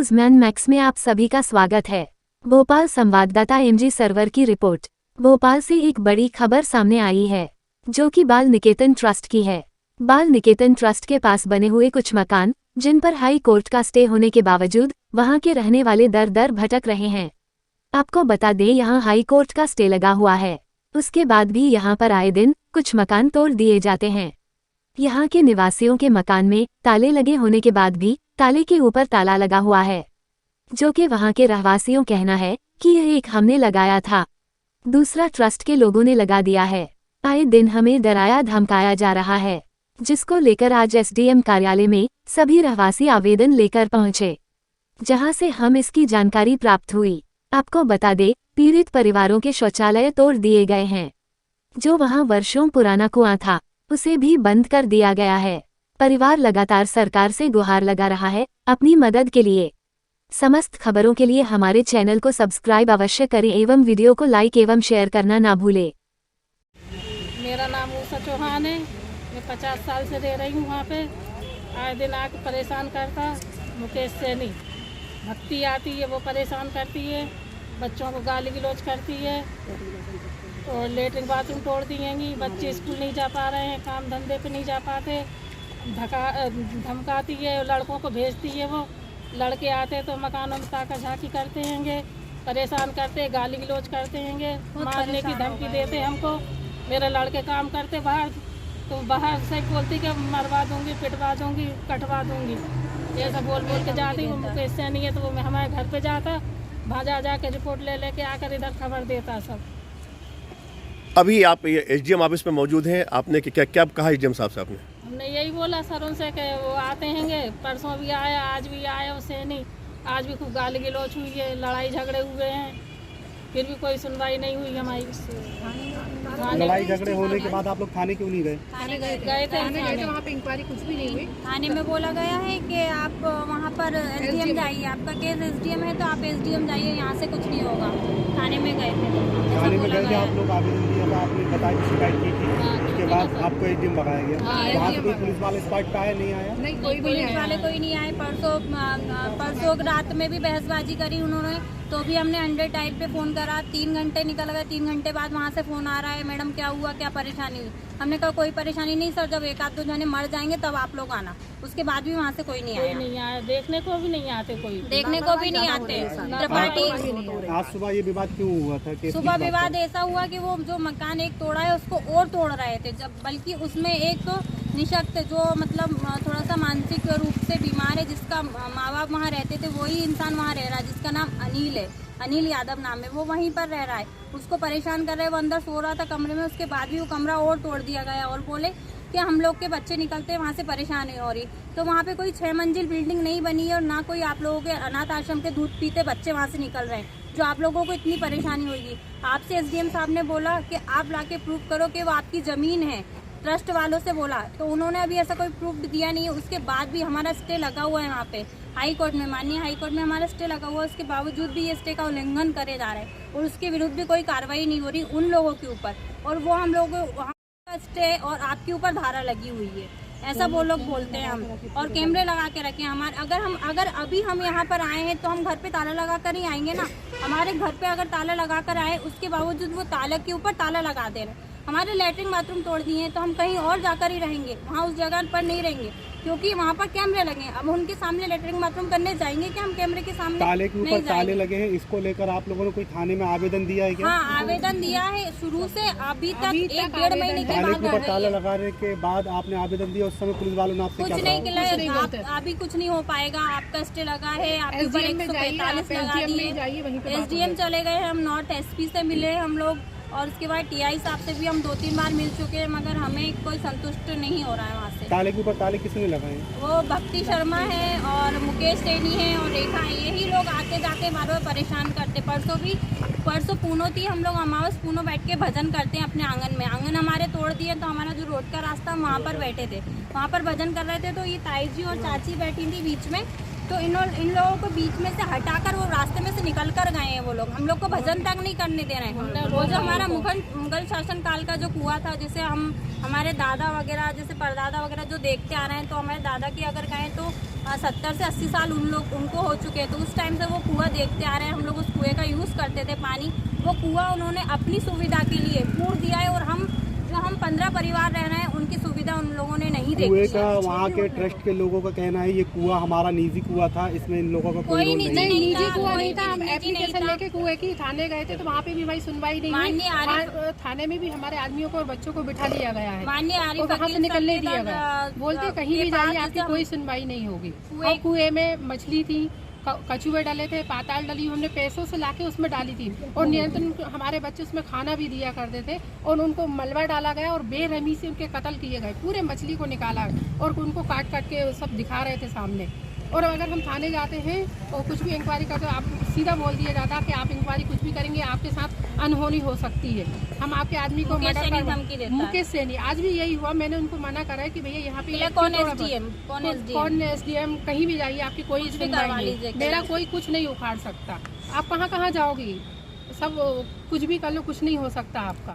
न्यूज़मैन max में आप सभी का स्वागत है। भोपाल संवाददाता एमजी सर्वर की रिपोर्ट। भोपाल से एक बड़ी खबर सामने आई है जो कि बाल निकेतन ट्रस्ट की है। बाल निकेतन ट्रस्ट के पास बने हुए कुछ मकान जिन पर हाई कोर्ट का स्टे होने के बावजूद वहां के रहने वाले दर दर भटक रहे हैं। आपको बता दें यहां हाई कोर्ट का स्टे लगा हुआ है, उसके बाद भी यहां पर आए दिन कुछ मकान तोड़ दिए जाते हैं। यहाँ के निवासियों के मकान में ताले लगे होने के बाद भी ताले के ऊपर ताला लगा हुआ है, जो कि वहाँ के रहवासियों कहना है कि यह एक हमने लगाया था, दूसरा ट्रस्ट के लोगों ने लगा दिया है। आए दिन हमें डराया धमकाया जा रहा है, जिसको लेकर आज एसडीएम कार्यालय में सभी रहवासी आवेदन लेकर पहुंचे, जहां से हम इसकी जानकारी प्राप्त हुई। आपको बता दे पीड़ित परिवारों के शौचालय तोड़ दिए गए हैं। जो वहां वर्षों पुराना कुआं था उसे भी बंद कर दिया गया है। परिवार लगातार सरकार से गुहार लगा रहा है अपनी मदद के लिए। समस्त खबरों के लिए हमारे चैनल को सब्सक्राइब अवश्य करें एवं वीडियो को लाइक एवं शेयर करना ना भूलें। मेरा नाम उषा चौहान है। मैं 50 साल से रह रही हूँ वहाँ पे। आए दिन आके परेशान करता मुकेश सैनी। भक्ति आती है वो परेशान करती है, बच्चों को गाली गलौज करती है और लेटरिन बाथरूम तोड़ दिएंगी। बच्चे स्कूल नहीं जा पा रहे हैं, काम धंधे पे नहीं जा पाते, धमकाती है, लड़कों को भेजती है। वो लड़के आते तो मकानों में ताका झांकी करते हैंगे, परेशान करते, गाली गलौज करते हैंगे, मारने की धमकी देते हमको। मेरे लड़के काम करते बाहर तो बाहर से बोलती कि मरवा दूंगी, पिटवा दूंगी, कटवा दूंगी, ये सब बोल बोल के जाती। वो मुकेश सैनी है तो वो हमारे घर पे जाता, भाजा जाके रिपोर्ट ले लेके आकर इधर खबर देता सब। अभी आप एसडीएम ऑफिस में मौजूद हैं, आपने क्या क्या कहा एसडीएम साहब से? आपने हमने यही बोला सर उनसे कि वो आते हैंगे, परसों भी आया, आज भी आया वो सैनी, आज भी खूब गाली गलौज हुई है, लड़ाई झगड़े हुए हैं, फिर भी कोई सुनवाई नहीं हुई हमारी। लड़ाई झगड़े होने के बाद आप लोग थाने क्यों नहीं गए? थाने गए थे, वहाँ पे इंक्वायरी कुछ भी नहीं हुई। थाने में बोला गया है कि आप वहाँ पर एसडीएम जाइए, आपका केस एसडीएम है तो आप एसडीएम जाइए, यहाँ से कुछ नहीं होगा। थाने में गए थे, थाने में गए थे आप लोग, आवेदन दिया था, आपने बताया शिकायत की थी, उसके बाद आपको एसडीएम भगाया गया। वहाँ से कोई पुलिस वाले स्पॉट पे आया नहीं आया? नहीं, कोई पुलिस वाले कोई नहीं आए। परसों रात में भी बहसबाजी करी उन्होंने, तो भी हमने अंडर टाइप पे फोन करा। 3 घंटे निकल गए, 3 घंटे बाद वहाँ से फोन आ रहा है, मैडम क्या हुआ, क्या परेशानी हुई? हमने कहा कोई परेशानी नहीं सर, जब 1-2 जने मर जाएंगे तब आप लोग आना। उसके बाद भी वहाँ से कोई नहीं आया, देखने को भी नहीं आते, कोई देखने को भी नहीं आते। त्रिपाठी आज सुबह ये विवाद क्यों हुआ था? सुबह विवाद ऐसा हुआ कि वो जो मकान एक तोड़ा है उसको और तोड़ रहे थे, जब बल्कि उसमें एक निशक्त जो मतलब थोड़ा सा मानसिक रूप से बीमार है, जिसका माँ बाप वहाँ रहते थे, वही इंसान वहाँ रह रहा है, जिसका नाम अनिल है, अनिल यादव नाम है, वो वहीं पर रह रहा है। उसको परेशान कर रहे हैं, वो अंदर सो रहा था कमरे में, उसके बाद भी वो कमरा और तोड़ दिया गया और बोले कि हम लोग के बच्चे निकलते हैं वहाँ से परेशानी हो रही। तो वहाँ पे कोई 6 मंजिल बिल्डिंग नहीं बनी है और ना कोई आप लोगों के अनाथ आश्रम के दूध पीते बच्चे वहाँ से निकल रहे हैं, जो आप लोगों को इतनी परेशानी होगी। आपसे एसडीएम साहब ने बोला कि आप लाके प्रूव करो कि वो आपकी ज़मीन है, ट्रस्ट वालों से बोला, तो उन्होंने अभी ऐसा कोई प्रूफ दिया नहीं है। उसके बाद भी हमारा स्टे लगा हुआ है वहाँ पे हाई कोर्ट में, माननीय हाई कोर्ट में हमारा स्टे लगा हुआ है। उसके बावजूद भी ये स्टे का उल्लंघन करे जा रहे हैं और उसके विरुद्ध भी कोई कार्रवाई नहीं हो रही उन लोगों के ऊपर, और वो हम लोगों को वहाँ स्टे और आपके ऊपर धारा लगी हुई है, ऐसा वो लोग बोलते हैं। हम और कैमरे लगा के रखे हमारे, अगर अभी हम यहाँ पर आए हैं तो हम घर पे ताला लगा कर ही आएंगे ना। हमारे घर पे अगर ताला लगा कर आए, उसके बावजूद वो ताला के ऊपर ताला लगा दे रहे। हमारे लेटरिन बाथरूम तोड़ दिए हैं तो हम कहीं और जाकर ही रहेंगे, वहाँ उस जगह पर नहीं रहेंगे, क्योंकि वहाँ पर कैमरे लगे। अब उनके सामने लेटरिन बाथरूम करने जाएंगे कि हम कैमरे के सामने? ताले के ऊपर ताले लगे हैं, इसको लेकर आप लोगों ने कोई थाने में आवेदन दिया है क्या? हाँ, आवेदन दिया है शुरू से अभी तक 1-1.5 महीने के ताले बाद के ऊपर ताला लगाने के बाद आपने आवेदन दिया, उस समय पुलिस वालों ने आपसे कुछ नहीं किया। अभी कुछ नहीं हो पाएगा, आपका स्टे लगा है, आपके ऊपर 145 लगा दिए। एसडीएम चले गए, हम नॉर्थ एसपी से मिले हम लोग, और उसके बाद टीआई साहब से भी हम 2-3 बार मिल चुके हैं, मगर हमें कोई संतुष्ट नहीं हो रहा है वहाँ से। ताले के ऊपर ताले किसने लगाए? वो भक्ति शर्मा है और मुकेश सैनी है और रेखा है, यही लोग आते जाते बार बार परेशान करते। परसों पूनो थी, हम लोग अमावस पूनो बैठ के भजन करते हैं अपने आंगन में। आंगन हमारे तोड़ दिए तो हमारा जो रोड का रास्ता वहाँ पर बैठे थे, वहाँ पर भजन कर रहे थे, तो ये ताई जी और चाची बैठी थी बीच में, तो इन लोगों को बीच में से हटाकर वो रास्ते में से निकल कर गए हैं वो लोग। हम लोग को भजन तक नहीं करने दे रहे हैं। वो जो हमारा मुगल शासन काल का जो कुआं था, जिसे हमारे दादा वगैरह जैसे परदादा वगैरह जो देखते आ रहे हैं, तो हमारे दादा की अगर कहें तो 70 से 80 साल उनको हो चुके हैं। तो उस टाइम से वो कुआं देखते आ रहे हैं। हम लोग उस कुएं का यूज़ करते थे पानी। वो कुआं उन्होंने अपनी सुविधा के लिए पूर दिया है, और हम 15 परिवार रह रहे हैं, उनकी सुविधा उन लोगों ने नहीं देखी। कुएं का वहाँ के ट्रस्ट के लोगों का कहना है ये कुआं हमारा निजी कुआं था, इसमें इन लोगों का कोई रोल नहीं। निजी कुआं नहीं था। हम एप्लीकेशन लेके कुएं की थाने गए थे, तो वहाँ पे भी भाई सुनवाई नहीं हुई। थाने में भी हमारे आदमियों को और बच्चों को बिठा लिया गया है, और वहाँ से निकलने दिया गया। बोलते कहीं भी जाइए आपकी कोई सुनवाई नहीं होगी। और कुएं में मछली थी, कछुए डले थे, पाताल डली, हमने पैसों से लाके उसमें डाली थी। और नियंत्रण हमारे बच्चे उसमें खाना भी दिया करते थे, और उनको मलबा डाला गया और बेरहमी से उनके कत्ल किए गए। पूरे मछली को निकाला और उनको काट काट के सब दिखा रहे थे सामने। और अगर हम थाने जाते हैं और कुछ भी इंक्वायरी करते हैं, आप सीधा बोल दिया जाता कि आप इंक्वायरी कुछ भी करेंगे आपके साथ अनहोनी हो सकती है। हम आपके आदमी को मर्डर कर धमकी देता है। मुकेश सैनी आज भी यही हुआ। मैंने उनको मना करा है कि भैया यहाँ पे कौन एसडीएम कहीं भी जाइए, आपकी कोई सुनवाई नहीं, मेरा कोई कुछ नहीं उखाड़ सकता। आप कहाँ जाओगी, सब कुछ भी कर लो, कुछ नहीं हो सकता आपका।